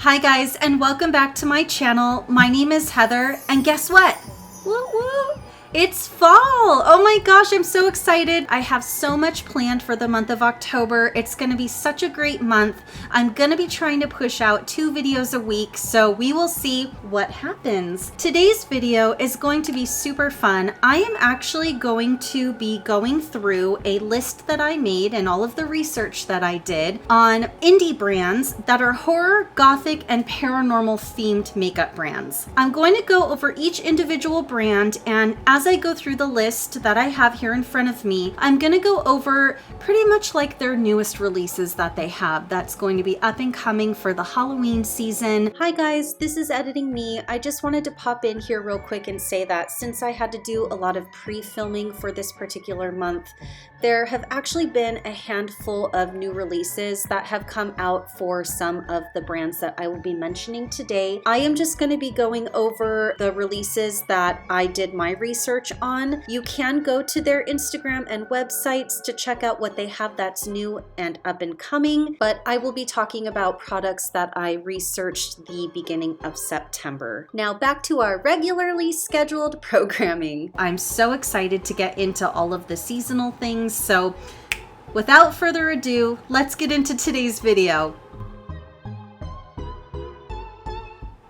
Hi guys, and welcome back to my channel. My name is Heather, and guess what? Woo woo! It's fall! Oh my gosh, I'm so excited. I have so much planned for the month of October. It's gonna be such a great month. I'm gonna be trying to push out 2 videos a week, so we will see what happens. Today's video is going to be super fun. I am actually going to be going through a list that I made and all of the research that I did on indie brands that are horror, gothic, and paranormal themed makeup brands. I'm going to go over each individual brand, and as I go through the list that I have here in front of me, I'm going to go over pretty much like their newest releases that they have that's going to be up and coming for the Halloween season. Hi guys, this is Editing Me. I just wanted to pop in here real quick and say that since I had to do a lot of pre-filming for this particular month, there have actually been a handful of new releases that have come out for some of the brands that I will be mentioning today. I am just going to be going over the releases that I did my research on. You can go to their Instagram and websites to check out what they have that's new and up and coming, but I will be talking about products that I researched the beginning of September. Now back to our regularly scheduled programming. I'm so excited to get into all of the seasonal things, so without further ado, let's get into today's video.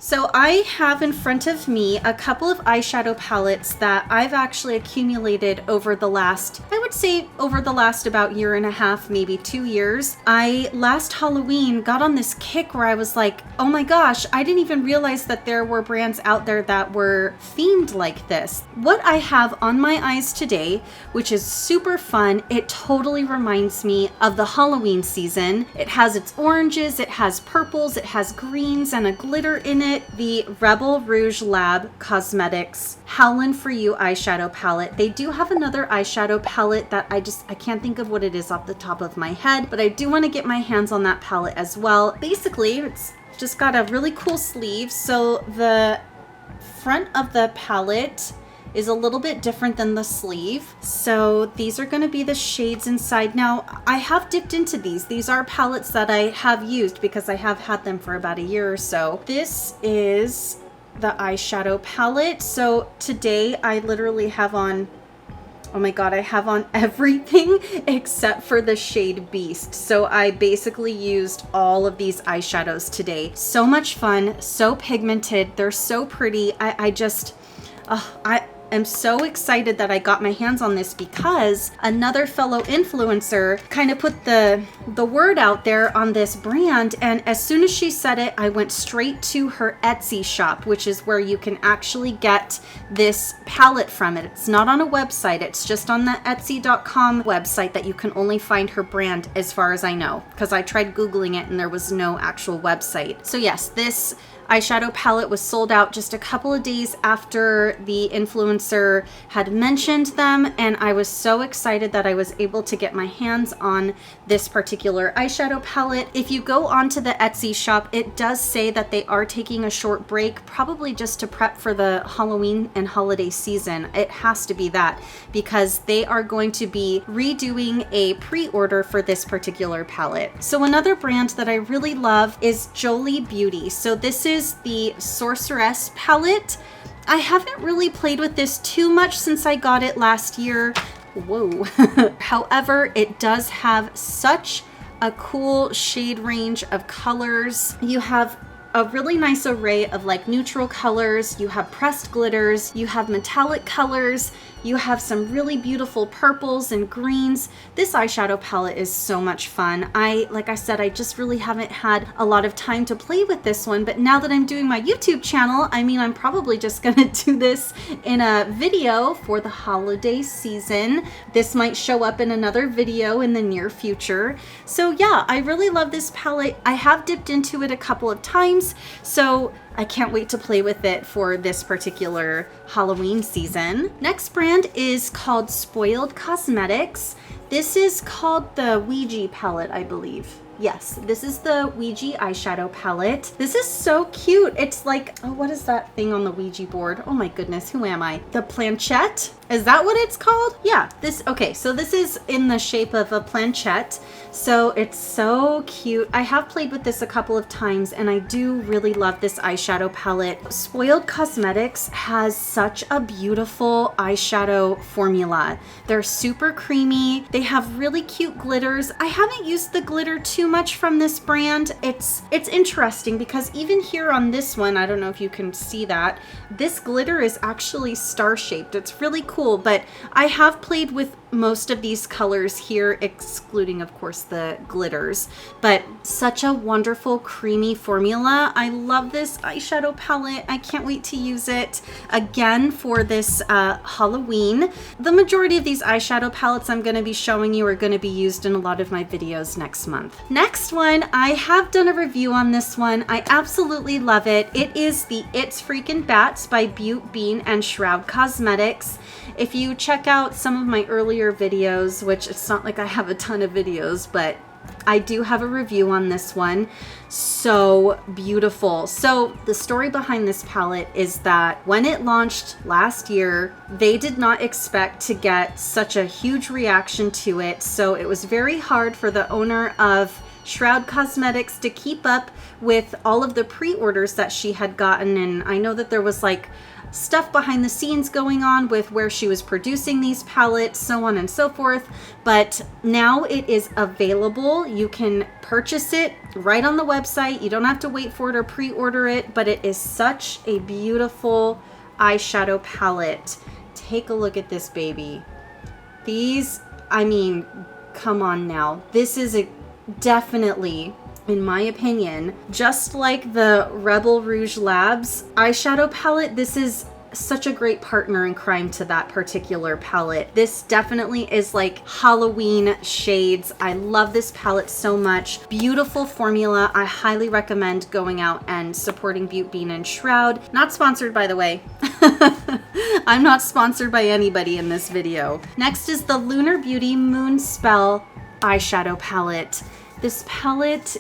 So I have in front of me a couple of eyeshadow palettes that I've actually accumulated over the last, I would say over the last about year and a half, maybe 2 years. I last Halloween got on this kick where I was like, oh my gosh, I didn't even realize that there were brands out there that were themed like this. What I have on my eyes today, which is super fun, it totally reminds me of the Halloween season. It has its oranges, it has purples, it has greens, and a glitter in it. The Rouge Lab Cosmetics Howlin' For You eyeshadow palette. They do have another eyeshadow palette that I can't think of what it is off the top of my head, but I do want to get my hands on that palette as well. Basically, it's just got a really cool sleeve. So the front of the palette is a little bit different than the sleeve. So these are going to be the shades inside. Now, I have dipped into these. These are palettes that I have used because I have had them for about a year or so. This is the eyeshadow palette. So today I literally have on, oh my god, I have on everything except for the shade Beast. So I basically used all of these eyeshadows today. So much fun, so pigmented. They're so pretty. I'm so excited that I got my hands on this because another fellow influencer kind of put the word out there on this brand, and as soon as she said it, I went straight to her Etsy shop, which is where you can actually get this palette from. It's not on a website, it's just on the Etsy.com website that you can only find her brand as far as I know, because I tried Googling it and there was no actual website. So yes, this eyeshadow palette was sold out just a couple of days after the influencer had mentioned them, and I was so excited that I was able to get my hands on this particular eyeshadow palette. If you go onto the Etsy shop, it does say that they are taking a short break, probably just to prep for the Halloween and holiday season. It has to be that, because they are going to be redoing a pre-order for this particular palette. So another brand that I really love is Jolie Beauty. So this is the Sorceress palette. I haven't really played with this too much since I got it last year. Whoa. However, it does have such a cool shade range of colors. You have a really nice array of like neutral colors, you have pressed glitters, you have metallic colors, you have some really beautiful purples and greens. This eyeshadow palette is so much fun. Like I said, I just really haven't had a lot of time to play with this one, but now that I'm doing my YouTube channel, I mean, I'm probably just gonna do this in a video for the holiday season. This might show up in another video in the near future. So yeah, I really love this palette. I have dipped into it a couple of times, so I can't wait to play with it for this particular Halloween season. Next brand is called Mpz Cosmetics. This is called the Ouija palette, I believe. Yes, this is the Ouija eyeshadow palette. This is so cute. It's like, oh, what is that thing on the Ouija board? Oh my goodness, who am I? The planchette? Is that what it's called? Yeah, okay, so this is in the shape of a planchette. So it's so cute. I have played with this a couple of times and I do really love this eyeshadow palette. Spoiled Cosmetics has such a beautiful eyeshadow formula. They're super creamy. They have really cute glitters. I haven't used the glitter too much from this brand. It's interesting because even here on this one, I don't know if you can see that, this glitter is actually star-shaped. It's really cool, but I have played with most of these colors here, excluding of course the glitters, but such a wonderful creamy formula. I love this eyeshadow palette. I can't wait to use it again for this Halloween. The majority of these eyeshadow palettes I'm going to be showing you are going to be used in a lot of my videos next month. Next one, I have done a review on this one. I absolutely love it. It is the It's Freakin' Bats by Beauty Bean and Rouge Cosmetics. If you check out some of my earlier videos, which it's not like I have a ton of videos, but I do have a review on this one. So beautiful. So the story behind this palette is that when it launched last year, they did not expect to get such a huge reaction to it. So it was very hard for the owner of Rouge Cosmetics to keep up with all of the pre-orders that she had gotten. And I know that there was like stuff behind the scenes going on with where she was producing these palettes, so on and so forth. But now it is available. You can purchase it right on the website. You don't have to wait for it or pre-order it, but it is such a beautiful eyeshadow palette. Take a look at this baby. These, I mean, come on now. This is definitely, in my opinion, just like the Rouge Labs eyeshadow palette, this is such a great partner in crime to that particular palette. This definitely is like Halloween shades. I love this palette so much. Beautiful formula. I highly recommend going out and supporting Beauty Bean and Rouge. Not sponsored, by the way. I'm not sponsored by anybody in this video. Next is the Lunar Beauty Moon Spell eyeshadow palette. This palette,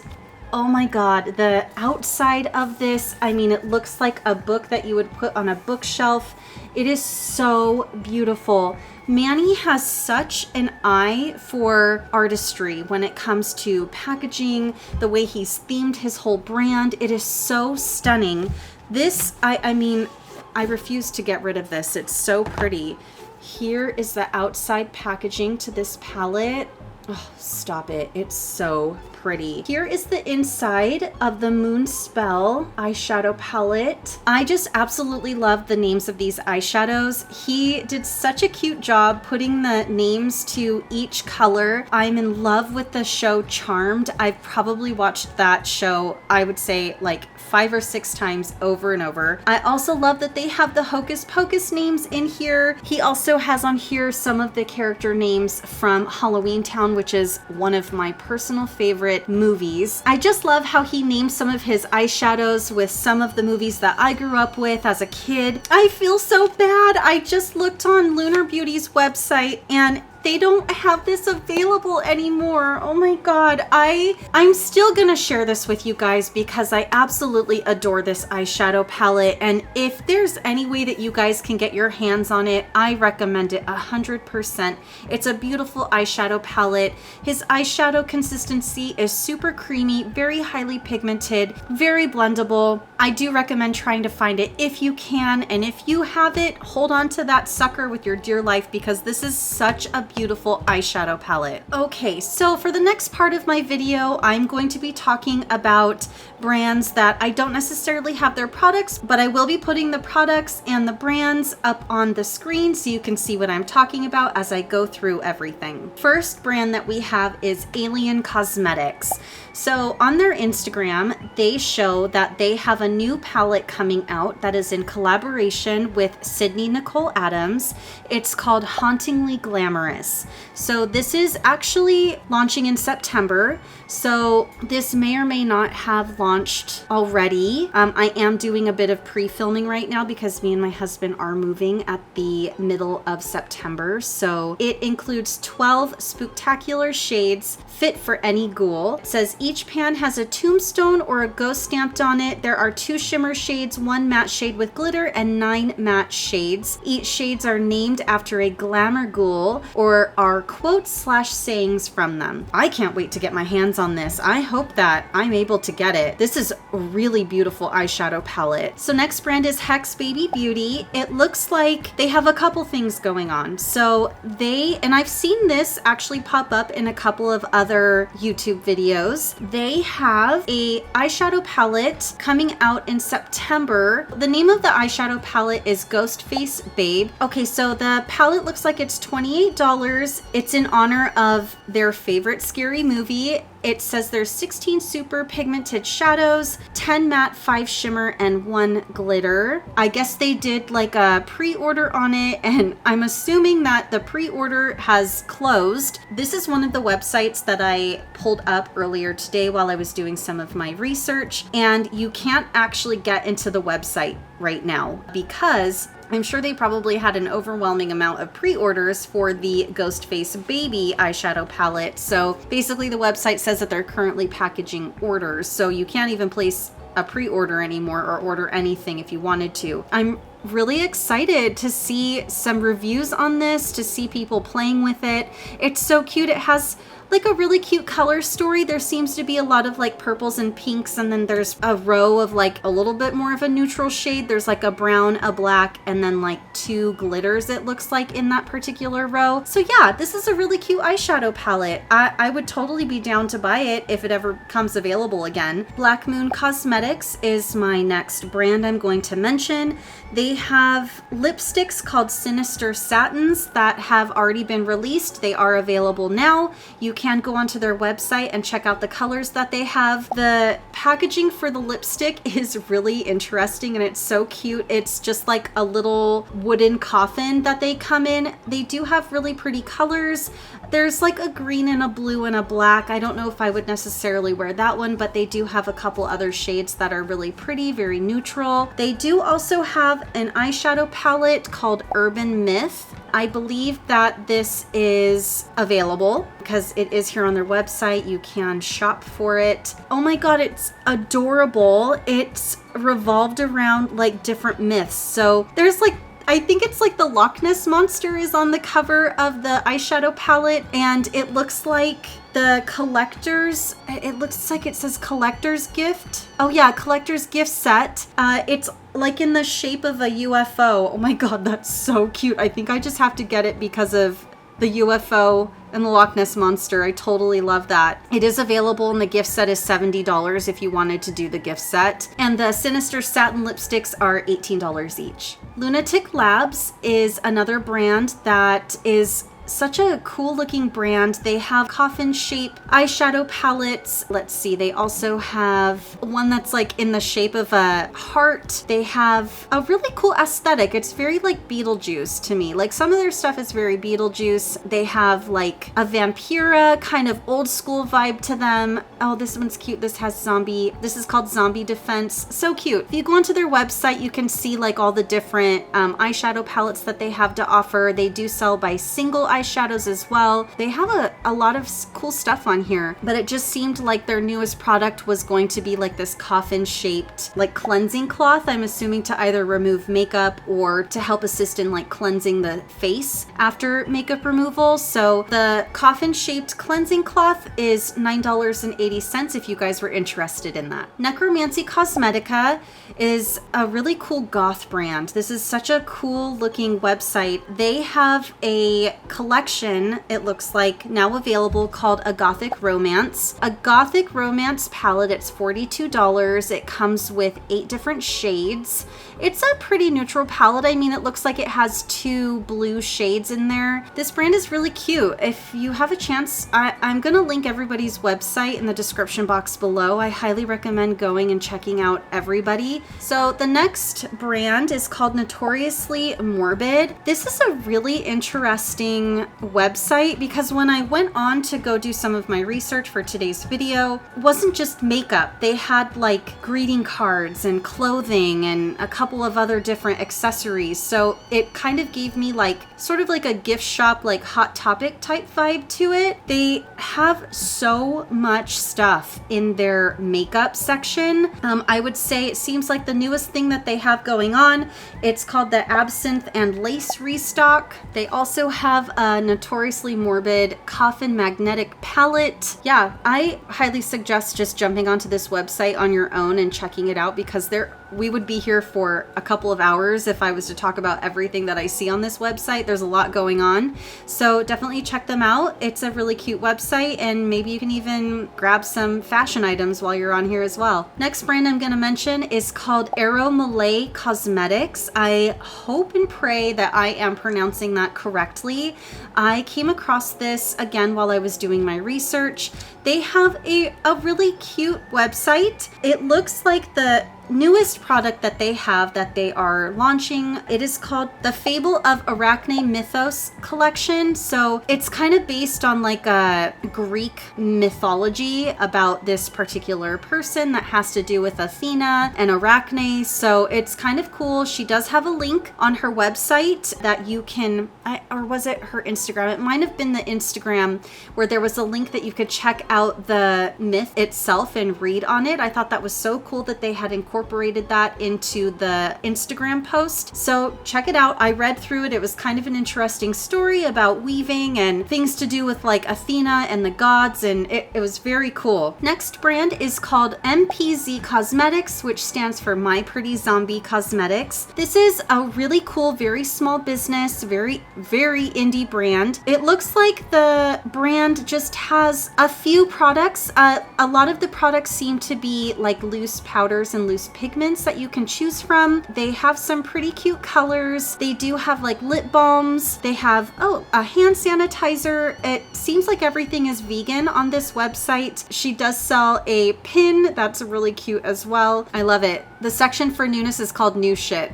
oh my god, the outside of this, I mean, it looks like a book that you would put on a bookshelf. It is so beautiful. Manny has such an eye for artistry when it comes to packaging, the way he's themed his whole brand. It is so stunning. This, I mean, I refuse to get rid of this. It's so pretty. Here is the outside packaging to this palette. Oh, stop it. It's so pretty. Here is the inside of the Moon Spell eyeshadow palette. I just absolutely love the names of these eyeshadows. He did such a cute job putting the names to each color. I'm in love with the show Charmed. I've probably watched that show, I would say, like 5 or 6 times over and over. I also love that they have the Hocus Pocus names in here. He also has on here some of the character names from Halloween Town, which is one of my personal favorite movies. I just love how he named some of his eyeshadows with some of the movies that I grew up with as a kid. I feel so bad. I just looked on Lunar Beauty's website and they don't have this available anymore. Oh my god. I'm still gonna share this with you guys because I absolutely adore this eyeshadow palette, and if there's any way that you guys can get your hands on it, I recommend it 100%. It's a beautiful eyeshadow palette. His eyeshadow consistency is super creamy, very highly pigmented, very blendable. I do recommend trying to find it if you can, and if you have it, hold on to that sucker with your dear life because this is such a beautiful eyeshadow palette. Okay, so for the next part of my video, I'm going to be talking about brands that I don't necessarily have their products, but I will be putting the products and the brands up on the screen so you can see what I'm talking about as I go through everything. First brand that we have is Alien Cosmetics. So on their Instagram, they show that they have a new palette coming out that is in collaboration with Sydney Nicole Adams. It's called Hauntingly Glamorous. So this is actually launching in September. So this may or may not have launched already. I am doing a bit of pre-filming right now because me and my husband are moving at the middle of September. So it includes 12 spooktacular shades fit for any ghoul. It says each pan has a tombstone or a ghost stamped on it. There are 2 shimmer shades, 1 matte shade with glitter, and 9 matte shades. Each shades are named after a glamour ghoul or are quotes/sayings from them. I can't wait to get my hands on this. I hope that I'm able to get it. This is a really beautiful eyeshadow palette. So next brand is Hex Baby Beauty. It looks like they have a couple things going on. So and I've seen this actually pop up in a couple of other YouTube videos. They have a eyeshadow palette coming out in September. The name of the eyeshadow palette is Ghostface Babe. Okay, so the palette looks like it's $28. It's in honor of their favorite scary movie. It says there's 16 super pigmented shadows, 10 matte, 5 shimmer, and 1 glitter. I guess they did like a pre-order on it, and I'm assuming that the pre-order has closed. This is one of the websites that I pulled up earlier today while I was doing some of my research, and you can't actually get into the website right now because I'm sure they probably had an overwhelming amount of pre-orders for the Ghostface Baby eyeshadow palette. So basically the website says that they're currently packaging orders, so you can't even place a pre-order anymore or order anything if you wanted to. I'm really excited to see some reviews on this, to see people playing with it. It's so cute. It has like a really cute color story. There seems to be a lot of like purples and pinks, and then there's a row of like a little bit more of a neutral shade. There's like a brown, a black, and then like 2 glitters it looks like in that particular row. So yeah, this is a really cute eyeshadow palette. I would totally be down to buy it if it ever comes available again. Mpz Cosmetics is my next brand I'm going to mention. They have lipsticks called Sinister Satins that have already been released. They are available now. You can go onto their website and check out the colors that they have. The packaging for the lipstick is really interesting and it's so cute. It's just like a little wooden coffin that they come in. They do have really pretty colors. There's like a green and a blue and a black. I don't know if I would necessarily wear that one, but they do have a couple other shades that are really pretty, very neutral. They do also have an eyeshadow palette called Urban Myth. I believe that this is available because it is here on their website. You can shop for it. Oh my god, it's adorable. It's revolved around like different myths. So there's like, I think it's like the Loch Ness Monster is on the cover of the eyeshadow palette, and it looks like the collector's, it looks like it says collector's gift. Oh yeah, collector's gift set. It's like in the shape of a UFO. Oh my god, that's so cute. I think I just have to get it because of the UFO and the Loch Ness Monster. I totally love that. It is available and the gift set is $70 if you wanted to do the gift set. And the Sinister Satin lipsticks are $18 each. Lunatic Labs is another brand that is such a cool looking brand. They have coffin shape eyeshadow palettes. Let's see, they also have one that's like in the shape of a heart. They have a really cool aesthetic. It's very like Beetlejuice to me. Like some of their stuff is very Beetlejuice. They have like a Vampira kind of old school vibe to them. Oh, this one's cute. This has zombie. This is called Zombie Defense. So cute. If you go onto their website, you can see like all the different eyeshadow palettes that they have to offer. They do sell by single eyeshadows as well. They have a lot of cool stuff on here, but it just seemed like their newest product was going to be like this coffin shaped like cleansing cloth. I'm assuming to either remove makeup or to help assist in like cleansing the face after makeup removal. So the coffin shaped cleansing cloth is $9.80 if you guys were interested in that. Mpz Cosmetica is a really cool goth brand. This is such a cool looking website. They have a collection, it looks like, now available called A Gothic Romance. A Gothic Romance palette, it's $42. It comes with 8 different shades. It's a pretty neutral palette. I mean, it looks like it has 2 blue shades in there. This brand is really cute. If you have a chance, I'm gonna link everybody's website in the description box below. I highly recommend going and checking out everybody. So the next brand is called Notoriously Morbid. This is a really interesting website because when I went on to go do some of my research for today's video, it wasn't just makeup. They had like greeting cards cards and clothing and a couple of other different accessories. So it kind of gave me like sort of like a gift shop, like Hot Topic type vibe to it. They have so much stuff in their makeup section. I would say it seems like the newest thing that they have going on. It's called the Absinthe and Lace Restock. They also have a Notoriously Morbid Coffin Magnetic Palette. Yeah, I highly suggest just jumping onto this website on your own and checking it out, because we would be here for a couple of hours if I was to talk about everything that I see on this website. There's a lot going on. So definitely check them out. It's a really cute website, and maybe you can even grab some fashion items while you're on here as well. Next brand I'm going to mention is called Malay Cosmetics. I hope and pray that I am pronouncing that correctly. I came across this again while I was doing my research. They have a really cute website. It looks like the newest product that they have that they are launching. It is called the Fable of Arachne Mythos collection. So it's kind of based on like a Greek mythology about this particular person that has to do with Athena and Arachne. So it's kind of cool. She does have a link on her website that you can, or was it her Instagram? It might have been the Instagram, where there was a link that you could check out the myth itself and read on it. I thought that was so cool that they had incorporated that into the Instagram post. So check it out. I read through it. It was kind of an interesting story about weaving and things to do with like Athena and the gods, and it was very cool. Next brand is called Mpz Cosmetics, which stands for My Pretty Zombie Cosmetics. This is a really cool, very small business, very indie brand. It looks like the brand just has a few products. A lot of the products seem to be like loose powders and loose pigments that you can choose from. They have some pretty cute colors. They do have like lip balms. They have, a hand sanitizer. It seems like everything is vegan on this website. She does sell a pin that's really cute as well. I love it. The section for newness is called New Shit.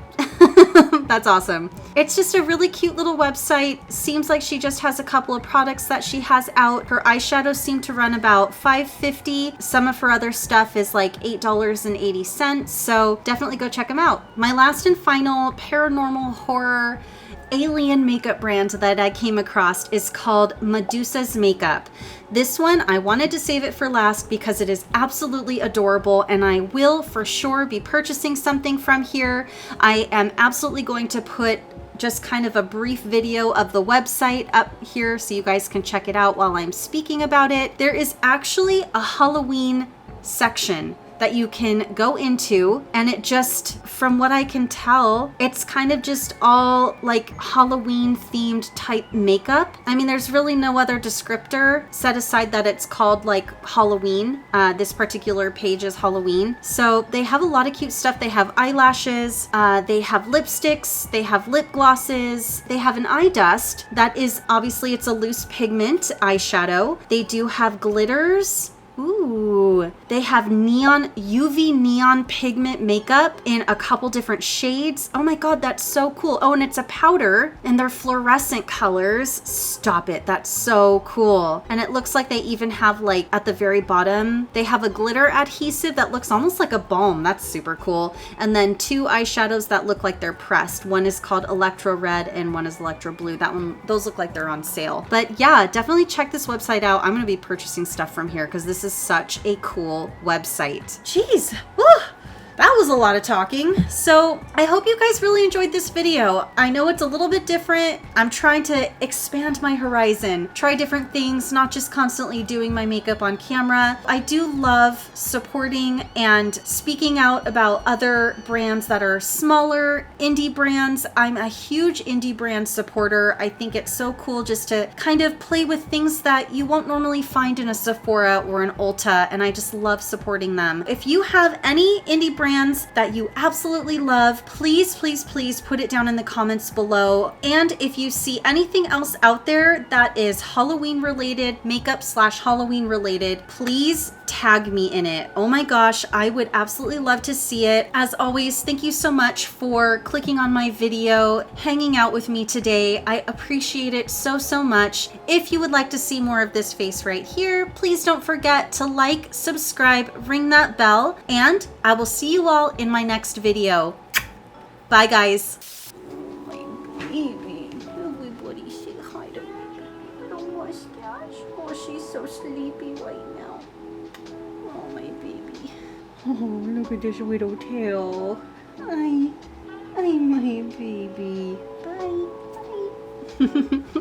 That's awesome. It's just a really cute little website. Seems like she just has a couple of products that she has out. Her eyeshadows seem to run about $5.50. Some of her other stuff is like $8.80. So definitely go check them out. My last and final paranormal horror alien makeup brand that I came across is called Medusa's Makeup. This one, I wanted to save it for last because it is absolutely adorable, and I will for sure be purchasing something from here. I am absolutely going to put just kind of a brief video of the website up here so you guys can check it out while I'm speaking about it. There is actually a Halloween section that you can go into, and it just, from what I can tell, it's kind of just all like Halloween themed type makeup. I mean, there's really no other descriptor set aside that it's called like Halloween. This particular page is Halloween. So they have a lot of cute stuff. They have eyelashes, they have lipsticks, they have lip glosses, they have an eye dust that is obviously, it's a loose pigment eyeshadow. They do have glitters. Ooh, they have UV neon pigment makeup in a couple different shades. Oh my God, that's so cool. Oh, and it's a powder and they're fluorescent colors. Stop it. That's so cool. And it looks like they even have like at the very bottom, they have a glitter adhesive that looks almost like a balm. That's super cool. And then two eyeshadows that look like they're pressed. One is called Electro Red and one is Electro Blue. Those look like they're on sale. But yeah, definitely check this website out. I'm going to be purchasing stuff from here because this is such a cool website. Jeez. Woo. That was a lot of talking. So I hope you guys really enjoyed this video. I know it's a little bit different. I'm trying to expand my horizon, try different things, not just constantly doing my makeup on camera. I do love supporting and speaking out about other brands that are smaller, indie brands. I'm a huge indie brand supporter. I think it's so cool just to kind of play with things that you won't normally find in a Sephora or an Ulta, and I just love supporting them. If you have any indie brands that you absolutely love, please put it down in the comments below. And if you see anything else out there that is Halloween related, makeup / Halloween related, please tag tag me in it. Oh my gosh, I would absolutely love to see it. As always, thank you so much for clicking on my video, hanging out with me today. I appreciate it so, so much. If you would like to see more of this face right here, please don't forget to like, subscribe, ring that bell, and I will see you all in my next video. Bye, guys. My baby. Everybody say hi to me. Oh, mustache. Oh, she's so sleepy right now. Oh, my baby. Oh, look at this little tail. Hi. Hi, my baby. Bye. Bye.